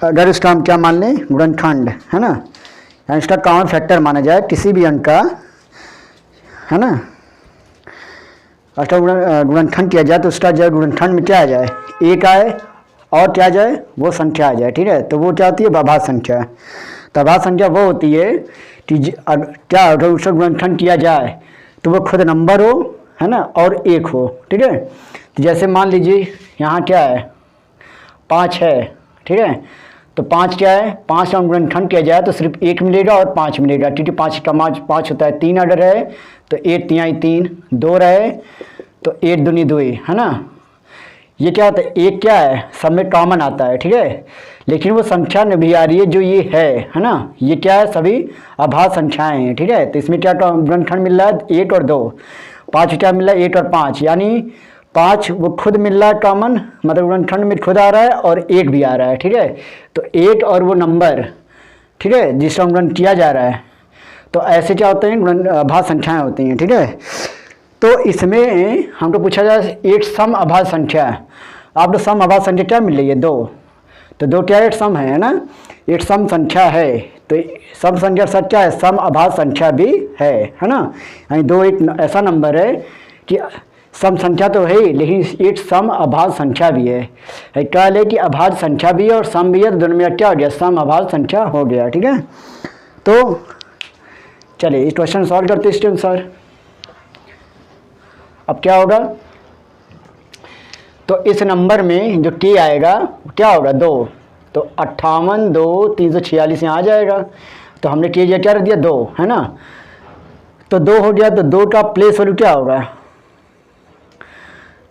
अगर उसका हम क्या मान लें, गुणनखंड, है ना, यानी इसका कॉमन फैक्टर माना जाए किसी भी अंक का, है ना, उसका गुणनखंड किया जाए तो उसका जो गुणनखंड में क्या आ जाए, एक आए और क्या आ जाए, वो संख्या आ जाए। ठीक है, तो वो क्या होती है, अभाज्य संख्या। तो अभाज्य संख्या वो होती है कि क्या अगर उसका गुणनखंड किया जाए तो वो खुद नंबर हो, है ना, और एक हो। ठीक है, तो जैसे मान लीजिए यहाँ क्या है, 5 है। ठीक है, तो 5 क्या है, 5 का गुणनखंड किया जाए तो सिर्फ 1 मिलेगा और 5 मिलेगा, क्योंकि 5 का मान 5 होता है, 3 ऑर्डर है तो 8 3 3, 2 रहे तो 8 दूनी 2, है ना। ये क्या होता है, एक क्या है, सब में कॉमन आता है। ठीक है, लेकिन वो संख्या नहीं भी आ रही है जो ये है ना, ये क्या है, सभी अभाज्य संख्याएं हैं। ठीक है, तो इसमें क्या गुणनखंड मिल रहा है, 1 और 2, 5 क्या मिल रहा है, 1 और 5, यानी 5 वो खुद मिल रहा है कॉमन, मतलब गुणनखंड में खुद आ रहा है और 1 भी आ रहा है। ठीक है, तो 1 और वो नंबर, ठीक है, जिसका गुणन किया जा रहा है, तो ऐसे क्या होते हैं, अभाज्य संख्याएं होती हैं। ठीक है, तो इसमें हमको पूछा जाए एक सम अभाज्य संख्या, आप तो सम अभाज्य संख्या क्या मिल रही है, 2, तो 2 क्या एक सम है ना, एक सम संख्या है, तो सम संख्या सच क्या है, सम अभाज्य संख्या भी है ना, यानी 2 एक ऐसा नंबर है कि सम संख्या तो है ही लेकिन एक सम अभाज्य संख्या भी है। क्या है कि अभाज्य संख्या भी है और सम भी है, तो दोनों में क्या हो गया, सम अभाज्य संख्या हो गया। ठीक है, तो चलिए इस क्वेश्चन सॉल्व करते हैं इसके अनुसार। अब क्या होगा, तो इस नंबर में जो के आएगा क्या होगा, 2, तो 58 2 346 यहाँ आ जाएगा, तो हमने के क्या रख दिया, 2, है ना, तो 2 हो गया, तो 2 का प्लेस वैल्यू क्या होगा,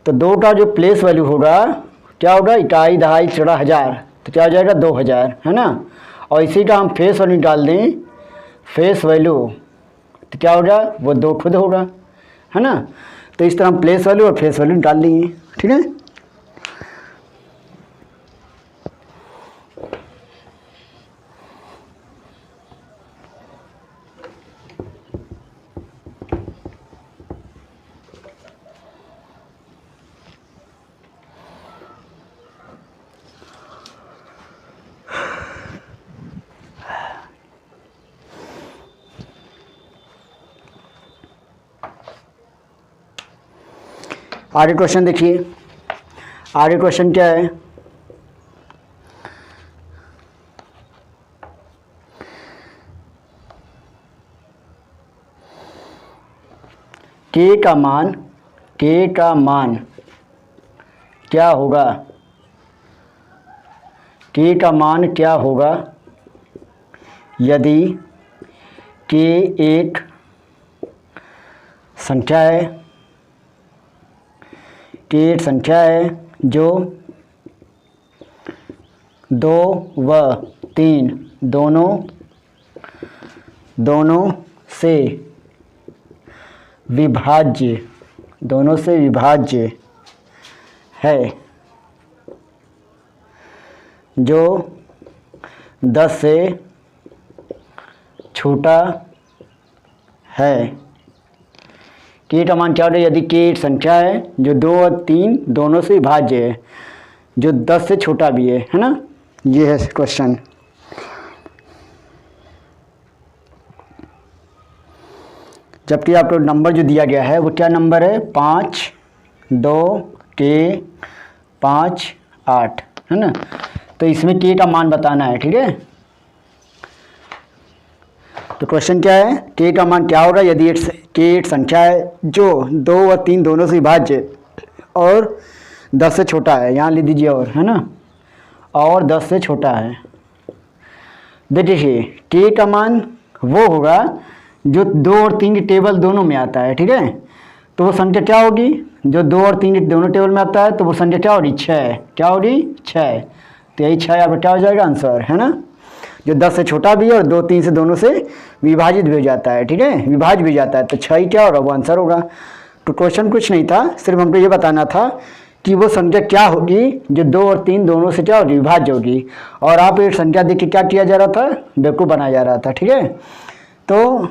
तो 2 का जो प्लेस वैल्यू होगा क्या होगा, इकाई दहाई चौड़ा हज़ार, तो क्या हो जाएगा 2000, है ना। और इसी का हम फेस वैल्यू डाल दें, फेस वैल्यू, तो क्या होगा, वो 2 खुद होगा, है ना। तो इस तरह हम प्लेस वैल्यू और फेस वैल्यू डाल देंगे, ठीक है। आगे क्वेश्चन देखिए, आगे क्वेश्चन क्या है, के का मान क्या होगा, के का मान क्या होगा यदि के एक संख्या है, के एक संख्या है जो 2 व 3 दोनों से विभाज्य है, जो 10 से छोटा है। के का मान क्या होगा यदि के एक संख्या है जो 2 और 3 दोनों से विभाज्य है, जो 10 से छोटा भी है ना। ये है क्वेश्चन। जबकि आपको नंबर जो दिया गया है वो क्या नंबर है, 5 2 के 5 8, है ना। तो इसमें के का मान बताना है, ठीक है। तो क्वेश्चन क्या है, के का मान क्या होगा यदि के एक संख्या है जो 2 और 3 दोनों से विभाज्य और 10 से छोटा है, यहाँ लिख दीजिए और, है ना, और 10 से छोटा है। देखिए के का मान वो होगा जो 2 और 3 की टेबल दोनों में आता है, ठीक है। तो वो संख्या क्या होगी, जो 2 और 3 की दोनों टेबल में आता है, तो वो संख्या क्या होगी, 6, क्या होगी 6। तो यही 6 आपका क्या हो जाएगा आंसर, है ना। जो 10 से छोटा भी है और 2 3 से दोनों से विभाजित भी हो जाता है, ठीक है, विभाज्य भी जाता है, तो 6 ही क्या होगा, वो आंसर होगा। तो क्वेश्चन कुछ नहीं था, सिर्फ हमको ये बताना था कि वो संख्या क्या होगी जो 2 और 3 दोनों से क्या होगी, विभाज्य होगी। और आप एक संख्या देख के क्या किया जा रहा था, बेवकूफ़ बनाया जा रहा था, ठीक है। तो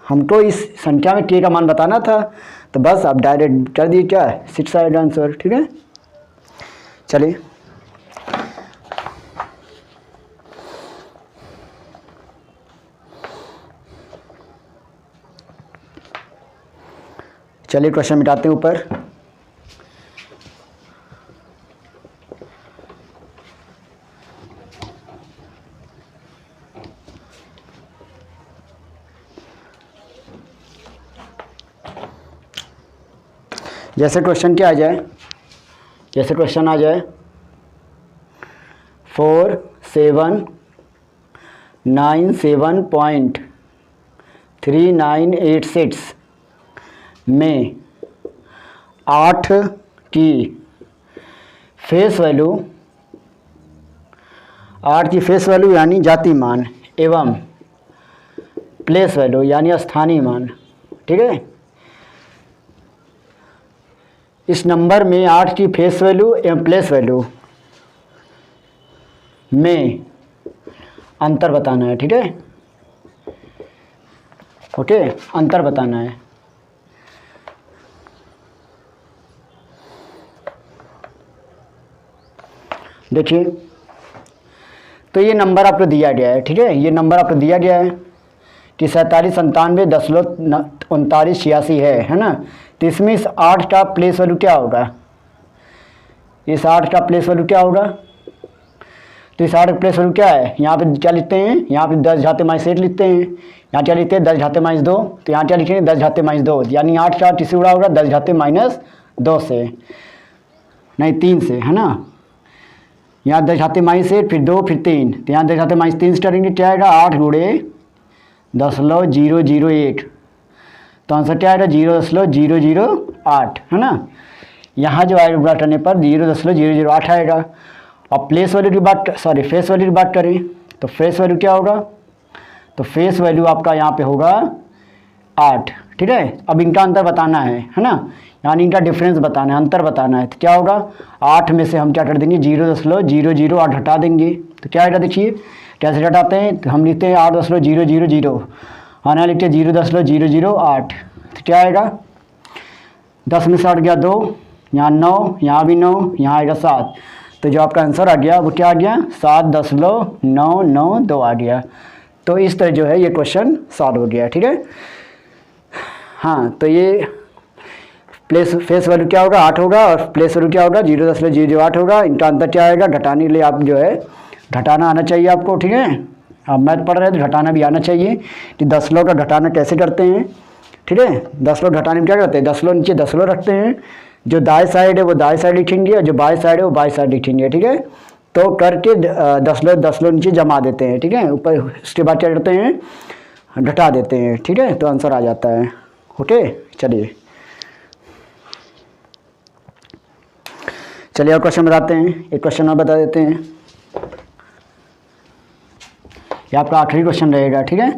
हमको इस संख्या में के का मान बताना था, तो बस आप डायरेक्ट कर दिए क्या, 6 आएगा आंसर, ठीक है। चलिए क्वेश्चन मिटाते हैं ऊपर। जैसे क्वेश्चन क्या आ जाए, जैसे क्वेश्चन आ जाए 479.3986 में 8 की फेस वैल्यू यानी जाति मान एवं प्लेस वैल्यू यानी स्थानीय मान, ठीक है। इस नंबर में 8 की फेस वैल्यू एवं प्लेस वैल्यू में अंतर बताना है, ठीक है। ओके, अंतर बताना है। देखिए तो ये नंबर आपको दिया गया है, ठीक है, ये नंबर आपको दिया गया है कि 4797.3986 है ना। तो इसमें इस 8 का प्लेस वैल्यू क्या होगा, इस 8 का प्लेस वैल्यू क्या होगा, तो इस 8 का प्लेस वैल्यू क्या है, यहाँ पे क्या लिखते हैं, यहाँ पे 10 घाते माइनस 8 लिखते हैं, यहाँ क्या लिखते हैं 10 घाते माइनस 2, तो यहाँ क्या लिखेंगे 10 घाते माइनस 2, यानी 8 का किसी उड़ा होगा 10 घाते माइनस 2 से, नहीं 3 से, है ना। यहाँ 10 घाते माइनस 8 फिर 2 फिर 3, तो यहाँ 10 घाते माइनस 3 से करेंगे क्या आएगा 8 गुणे 10.001, तो आंसर क्या आएगा 0.008, है ना। यहाँ जो आएगा गुणा करने पर 0.008 आएगा। अब प्लेस वैल्यू की बात फेस वैल्यू की बात करें तो फेस वैल्यू क्या होगा, तो फेस वैल्यू आपका यहाँ पे होगा 8, ठीक है। अब इनका अंतर बताना है ना, यानी इनका डिफरेंस बताना है, अंतर बताना है। तो क्या होगा, 8 में से हम क्या कर देंगे 0.008 हटा देंगे। तो क्या आएगा देखिए कैसे घटाते हैं, तो हम लिखते हैं 8.000, आना लिखते हैं 0.008। तो क्या आएगा 10 में से हट गया 2, यहाँ 9, यहाँ भी 9, यहाँ आएगा 7। तो जो आपका आंसर आ गया वो क्या आ गया 7.992 आ गया। तो इस तरह जो है ये क्वेश्चन सॉल्व हो गया, ठीक है। हाँ, तो ये फेस वैल्यू क्या होगा 8 होगा और प्लेस वैल्यू क्या होगा 0.008 होगा। इनका अंतर क्या आएगा, घटाने के लिए आप जो है घटाना आना चाहिए आपको, ठीक है। आप मैथ पढ़ रहे हैं तो घटाना भी आना चाहिए कि 10 लोग का घटाना कैसे करते हैं, ठीक है। 10 लोग घटाने में क्या करते हैं, 10 लोग नीचे 10 लोग रखते हैं, जो दाएं साइड है वो दाएं साइड लिखेंगे और जो बाएं साइड है वो बाएं साइड लिखेंगे, ठीक है। तो करके 10 लोग नीचे जमा देते हैं, ठीक है। ऊपर उसके बाद क्या करते हैं घटा देते हैं, ठीक है। तो आंसर आ जाता है, ओके। चलिए और क्वेश्चन बताते हैं, एक क्वेश्चन और बता देते हैं, ये आपका आखिरी क्वेश्चन रहेगा, ठीक है।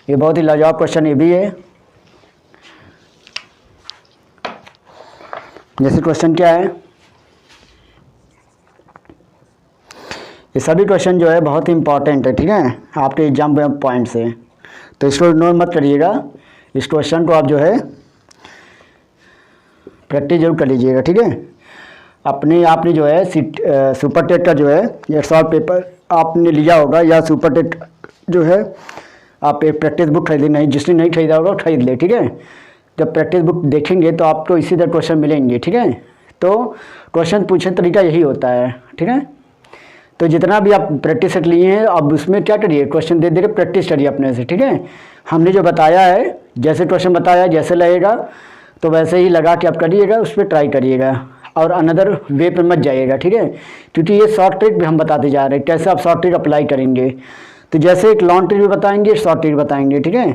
ये बहुत ही लाजवाब क्वेश्चन ये भी है। जैसे क्वेश्चन क्या है, ये सभी क्वेश्चन जो है बहुत ही इंपॉर्टेंट है, ठीक है, आपके एग्जाम पॉइंट से। तो इसको इग्नोर मत करिएगा, इस क्वेश्चन को आप जो है प्रैक्टिस जरूर कर लीजिएगा, ठीक है। आपने जो है सुपर टेट का जो है ये सॉल्व पेपर आपने लिया होगा, या सुपर टेट जो है आप एक प्रैक्टिस बुक खरीद नहीं, जिसने नहीं खरीदा होगा खरीद ले, ठीक है। जब प्रैक्टिस बुक देखेंगे तो आपको इसी तरह क्वेश्चन मिलेंगे, ठीक है। तो क्वेश्चन पूछने तरीका यही होता है, ठीक है। तो जितना भी आप प्रैक्टिस सेट लिए हैं अब उसमें क्या करिए, क्वेश्चन दे के प्रैक्टिस करिए अपने से, ठीक है। हमने जो बताया है, जैसे क्वेश्चन बताया जैसे लगेगा तो वैसे ही लगा के आप करिएगा, उस पर ट्राई करिएगा और अनदर वे पे मत जाइएगा, ठीक है। क्योंकि ये शॉर्ट ट्रिक भी हम बताते जा रहे हैं कैसे आप शॉर्ट ट्रिक अप्लाई करेंगे। तो जैसे एक लॉन्ग ट्रिक भी बताएंगे, शॉर्ट ट्रिक बताएंगे, ठीक है।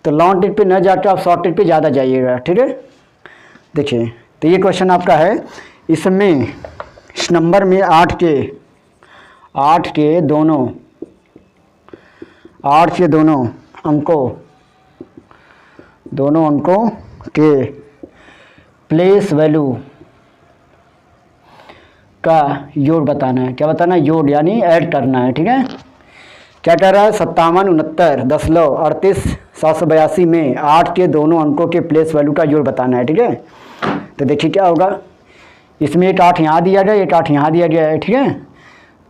तो लॉन्ग ट्रिक पे न जाकर आप शॉर्ट ट्रिक पे ज़्यादा जाइएगा, ठीक है। देखिए तो ये क्वेश्चन आपका है, इसमें इस नंबर में 8 के दोनों अंकों के प्लेस वैल्यू का योग बताना है। क्या बताना है, योग यानी ऐड करना है, ठीक है। क्या कह रहा है 57, 69, 10, 38, 782 में 8 के दोनों अंकों के प्लेस वैल्यू का योग बताना है, ठीक है। तो देखिए क्या होगा, इसमें एक 8 यहाँ दिया गया, एक 8 यहाँ दिया गया है, ठीक है।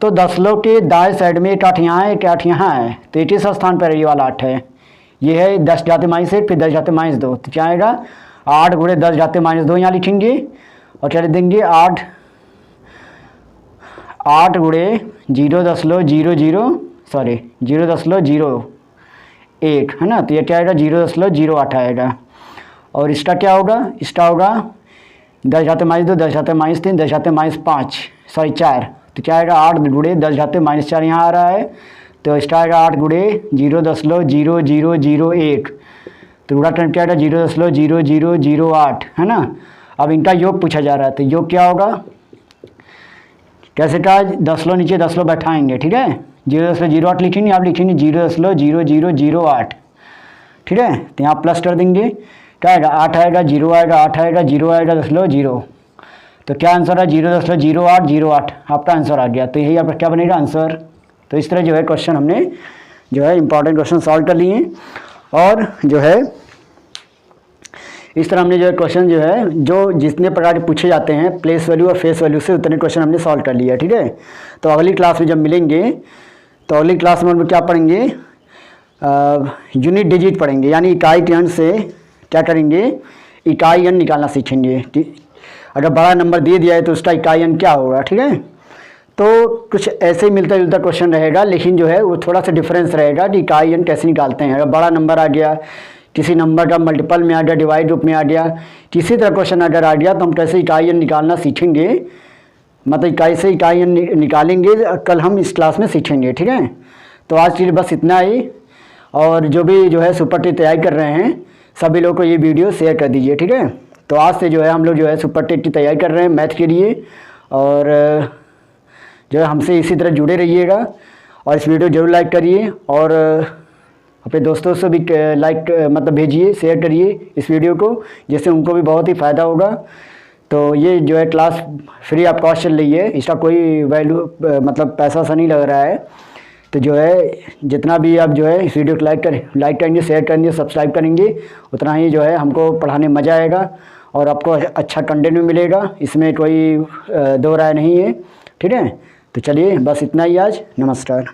तो 10 के दाएं साइड में एक 8 यहाँ है, एक 8 यहाँ है, तो 80 स्थान पर ये वाला 8 है। ये है 10 जाते -8 फिर 10 जाते -2, तो क्या आएगा 8 × 10 जाते -2 यहाँ लिखेंगे और क्या लिख देंगे 8 × 0.001 है ना। तो ये क्या आएगा 0.08 आएगा। और इसका क्या होगा, इसका होगा 10 जाते -2, 10 जाते -3, 10 जाते -4, तो क्या आएगा 8 × 10 जाते -4 यहाँ आ रहा है। तो इसका आएगा 8 × 0.0001, तो गुणा करके क्या आएगा 0.0008 है ना। अब इनका योग पूछा जा रहा है, तो योग क्या होगा, कैसे का 10 नीचे 10 बैठाएंगे, ठीक है। 0.08 लिखेंगे, आप लिखेंगे 0.0008, ठीक है। तो यहाँ प्लस कर देंगे, क्या आएगा 8 आएगा, 0 आएगा, 8 आएगा, 0 आएगा, 0, तो क्या आंसर है 0.0808 आपका आंसर आ गया। तो यही आपका क्या बनेगा आंसर। तो इस तरह जो है क्वेश्चन हमने जो है इंपॉर्टेंट क्वेश्चन सॉल्व कर लिए, और जो है इस तरह हमने जो है क्वेश्चन जो है जो जितने प्रकार के पूछे जाते हैं प्लेस वैल्यू और फेस वैल्यू से उतने क्वेश्चन हमने सॉल्व कर लिया, ठीक है। तो अगली क्लास में जब मिलेंगे तो अगली क्लास में हम क्या पढ़ेंगे, यूनिट डिजिट पढ़ेंगे, यानी इकाई के अंक से क्या करेंगे, इकाई अंक निकालना सीखेंगे। अगर बड़ा नंबर दे दिया है तो उसका इकाई अंक क्या होगा, ठीक है। तो कुछ ऐसे ही मिलता जुलता क्वेश्चन रहेगा, लेकिन जो है वो थोड़ा सा डिफरेंस रहेगा कि इकाई अंक कैसे निकालते हैं। अगर बड़ा नंबर आ गया, किसी नंबर का मल्टीपल में आ गया, डिवाइड रूप में आ गया, किसी तरह क्वेश्चन अगर आ गया तो हम कैसे इकाई अंक निकालना सीखेंगे, मतलब इकाई से इकाई अंक निकालेंगे, कल हम इस क्लास में सीखेंगे, ठीक है। तो आज के लिए बस इतना ही, और जो भी जो है सुपर टेट तैयारी कर रहे हैं सभी लोगों को ये वीडियो शेयर कर दीजिए, ठीक है। तो आज से जो है हम लोग जो है सुपर टेट की तैयारी कर रहे हैं मैथ के लिए, और जो है हमसे इसी तरह जुड़े रहिएगा। और इस वीडियो ज़रूर लाइक करिए, और अपने दोस्तों से भी लाइक मतलब भेजिए, शेयर करिए इस वीडियो को, जिससे उनको भी बहुत ही फ़ायदा होगा। तो ये जो है क्लास फ्री ऑफ कॉस्ट चल रही है, इसका कोई वैल्यू मतलब पैसा सा नहीं लग रहा है। तो जो है जितना भी आप जो है इस वीडियो को लाइक करेंगे, शेयर करेंगे, सब्सक्राइब करेंगे, उतना ही जो है हमको पढ़ाने में मज़ा आएगा और आपको अच्छा कंटेंट भी मिलेगा, इसमें कोई दो राय नहीं है। ठीक है, तो चलिए बस इतना ही आज, नमस्कार।